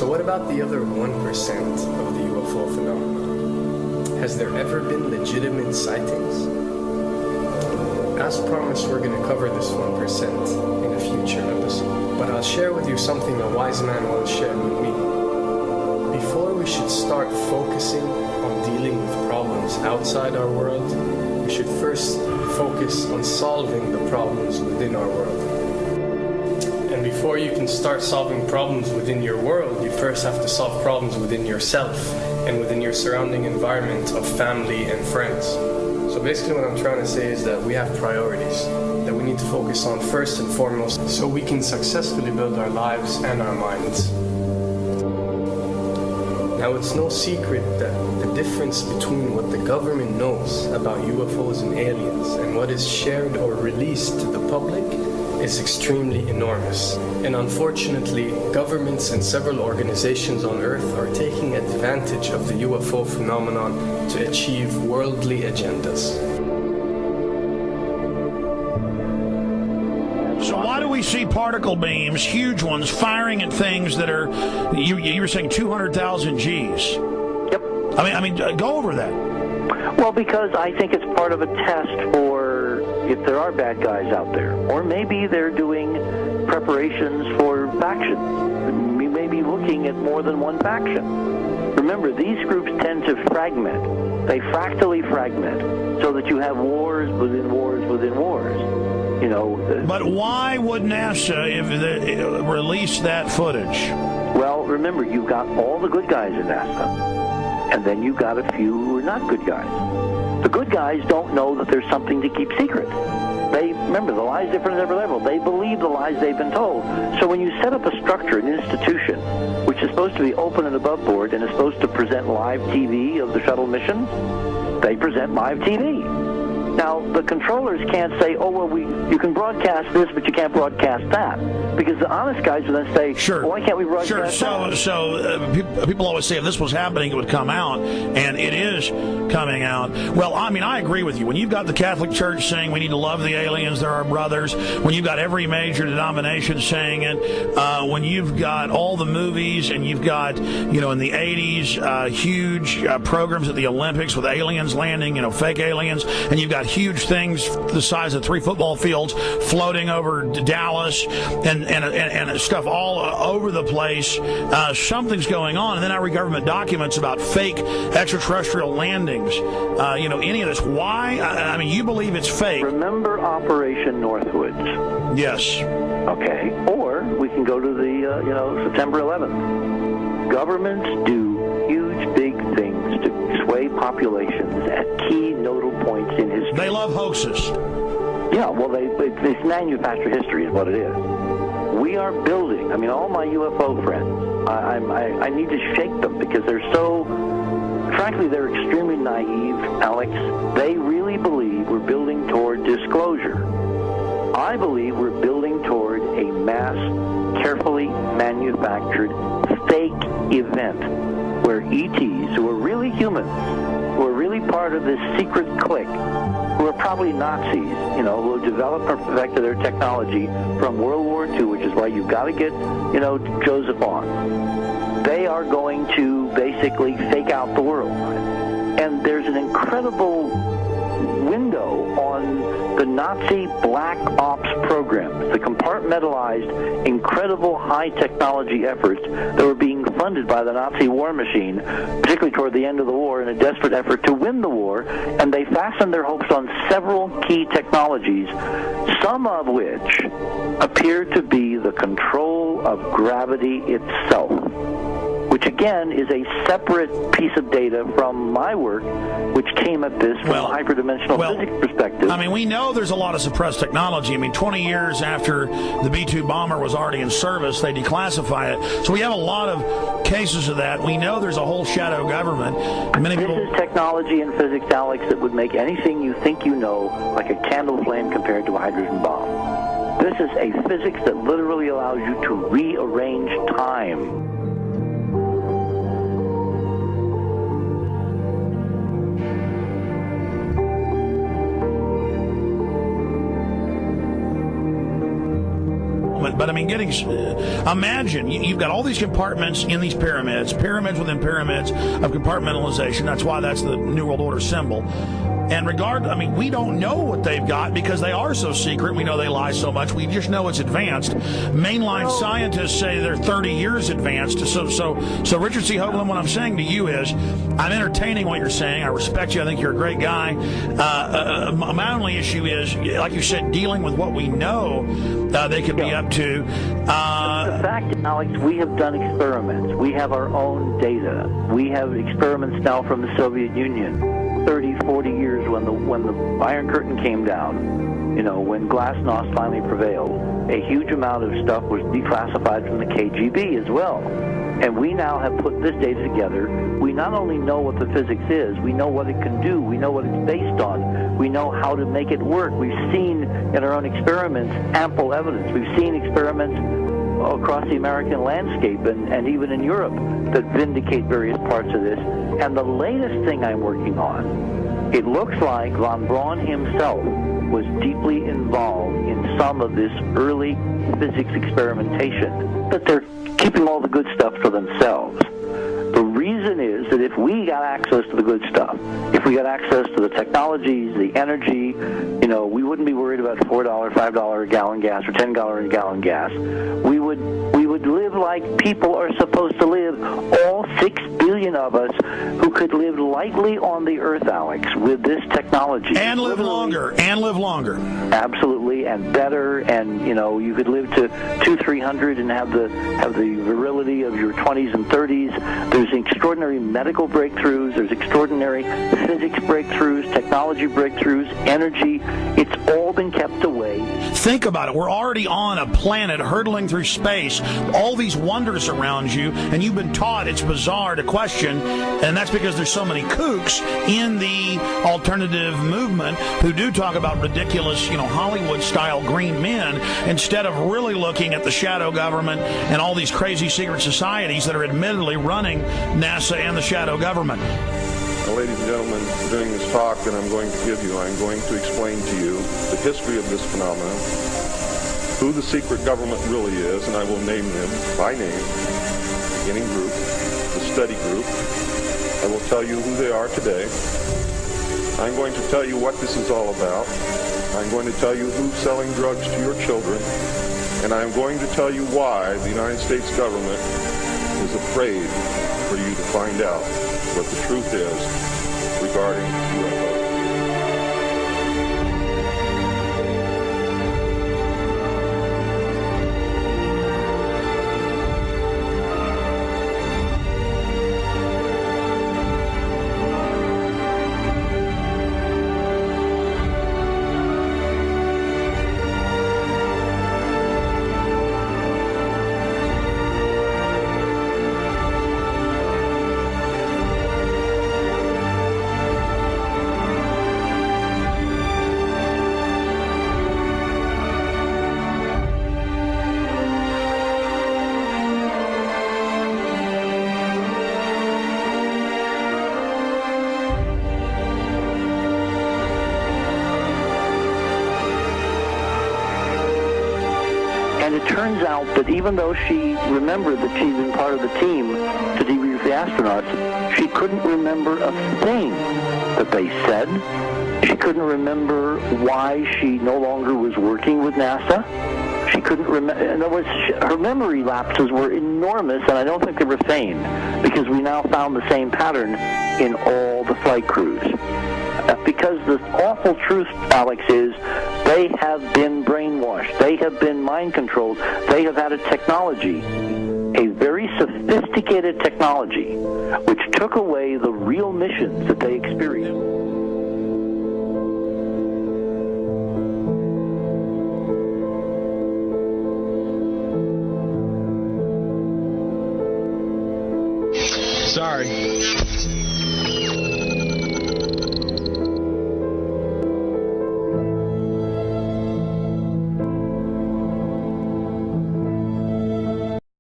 So what about the other 1% of the UFO phenomenon? Has there ever been legitimate sightings? As promised, we're going to cover this 1% in a future episode. But I'll share with you something a wise man once shared with me. Before we should start focusing on dealing with problems outside our world, we should first focus on solving the problems within our world. And before you can start solving problems within your world, you first have to solve problems within yourself and within your surrounding environment of family and friends. So basically what I'm trying to say is that we have priorities that we need to focus on first and foremost so we can successfully build our lives and our minds. Now, it's no secret that the difference between what the government knows about UFOs and aliens and what is shared or released to the public is extremely enormous. And unfortunately, governments and several organizations on Earth are taking advantage of the UFO phenomenon to achieve worldly agendas. So why do we see particle beams, huge ones, firing at things that are, you were saying 200,000 Gs? Yep. I mean, go over that. Well, because I think it's part of a test for if there are bad guys out there. Or maybe they're doing preparations for factions. We may be looking at more than one faction. Remember, these groups tend to fragment. They fractally fragment so that you have wars within wars within wars. You know. But why would NASA release that footage? Well, remember, you've got all the good guys in NASA, and then you've got a few who are not good guys. The good guys don't know that there's something to keep secret. Remember, the lie's different at every level. They believe the lies they've been told. So when you set up a structure, an institution, which is supposed to be open and above board and is supposed to present live TV of the shuttle missions, they present live TV. Now, the controllers can't say, oh, well, you can broadcast this, but you can't broadcast that. Because the honest guys will then say, sure. Well, why can't we broadcast that? So people always say if this was happening, it would come out, and it is coming out. Well, I mean, I agree with you. When you've got the Catholic Church saying we need to love the aliens, they're our brothers, when you've got every major denomination saying it, when you've got all the movies, and you've got, in the 80s, huge programs at the Olympics with aliens landing, fake aliens, and you've got huge things the size of 3 football fields floating over Dallas and stuff all over the place. Something's going on. And then I read government documents about fake extraterrestrial landings. Any of this. Why? I mean, you believe it's fake. Remember Operation Northwoods? Yes. Okay. Or we can go to the, September 11th. Governments do huge, big things to sway populations at key nodal points in history. They love hoaxes. Yeah, well, it's manufactured history is what it is. We are building, all my UFO friends, I need to shake them because they're so, frankly, they're extremely naive, Alex. They really believe we're building toward disclosure. I believe we're building toward a mass, carefully manufactured fake event where ETs, who are really humans, who are really part of this secret clique, who are probably Nazis, who have developed and perfected their technology from World War II, which is why you've got to get, Joseph on. They are going to basically fake out the world. And there's an incredible window on the Nazi black ops programs, the compartmentalized, incredible high technology efforts that were being funded by the Nazi war machine, particularly toward the end of the war in a desperate effort to win the war, and they fastened their hopes on several key technologies, some of which appear to be the control of gravity itself, which again is a separate piece of data from my work, which came at this from a hyperdimensional physics perspective. We know there's a lot of suppressed technology. 20 years after the B-2 bomber was already in service, they declassify it. So we have a lot of cases of that. We know there's a whole shadow government. This is technology and physics, Alex, that would make anything you think you know like a candle flame compared to a hydrogen bomb. This is a physics that literally allows you to rearrange time. experiment. But I mean, imagine you've got all these compartments in these pyramids within pyramids of compartmentalization. That's why that's the New World Order symbol. And we don't know what they've got because they are so secret. We know they lie so much. We just know it's advanced. Mainline scientists say they're 30 years advanced. So Richard C. Hoagland, what I'm saying to you is, I'm entertaining what you're saying. I respect you. I think you're a great guy. My only issue is, like you said, dealing with what we know they could be up to. The fact, Alex, we have done experiments. We have our own data. We have experiments now from the Soviet Union. 30, 40 years when the Iron Curtain came down, when glasnost finally prevailed, a huge amount of stuff was declassified from the KGB as well. And we now have put this data together. We not only know what the physics is, we know what it can do, we know what it's based on, we know how to make it work. We've seen in our own experiments ample evidence. We've seen experiments across the American landscape and even in Europe that vindicate various parts of this. And the latest thing I'm working on, it looks like von Braun himself was deeply involved in some of this early physics experimentation, but they're keeping all the good stuff for themselves. The reason is that if we got access to the good stuff, if we got access to the technologies, the energy, we wouldn't be worried about $4, $5 a gallon gas or $10 a gallon gas. We would live like people are supposed to live, all 6 billion of us who could live lightly on the earth, Alex, with this technology. And live longer. Absolutely, and better, and you could live to 200-300 and have the virility of your 20s and 30s. There's extraordinary medical breakthroughs, there's extraordinary physics breakthroughs, technology breakthroughs, energy. It's all been kept away. Think about it. We're already on a planet hurtling through space, all these wonders around you, and you've been taught it's bizarre to question, and that's because there's so many kooks in the alternative movement who do talk about ridiculous, Hollywood-style green men, instead of really looking at the shadow government and all these crazy secret societies that are admittedly running NASA and the shadow government. Now, ladies and gentlemen, during this talk that I'm going to give you, I'm going to explain to you the history of this phenomenon, who the secret government really is, and I will name them by name, the beginning group, the study group. I will tell you who they are today. I'm going to tell you what this is all about. I'm going to tell you who's selling drugs to your children, and I'm going to tell you why the United States government is afraid for you to find out what the truth is regarding UFOs. And it turns out that even though she remembered that she'd been part of the team to debrief the astronauts, she couldn't remember a thing that they said. She couldn't remember why she no longer was working with NASA. She couldn't remember. In other words, her memory lapses were enormous, and I don't think they were feigned, because we now found the same pattern in all the flight crews. Because the awful truth, Alex, is they have been brainwashed. They have been mind controlled. They have had a technology, a very sophisticated technology, which took away the real missions that they experienced. Sorry.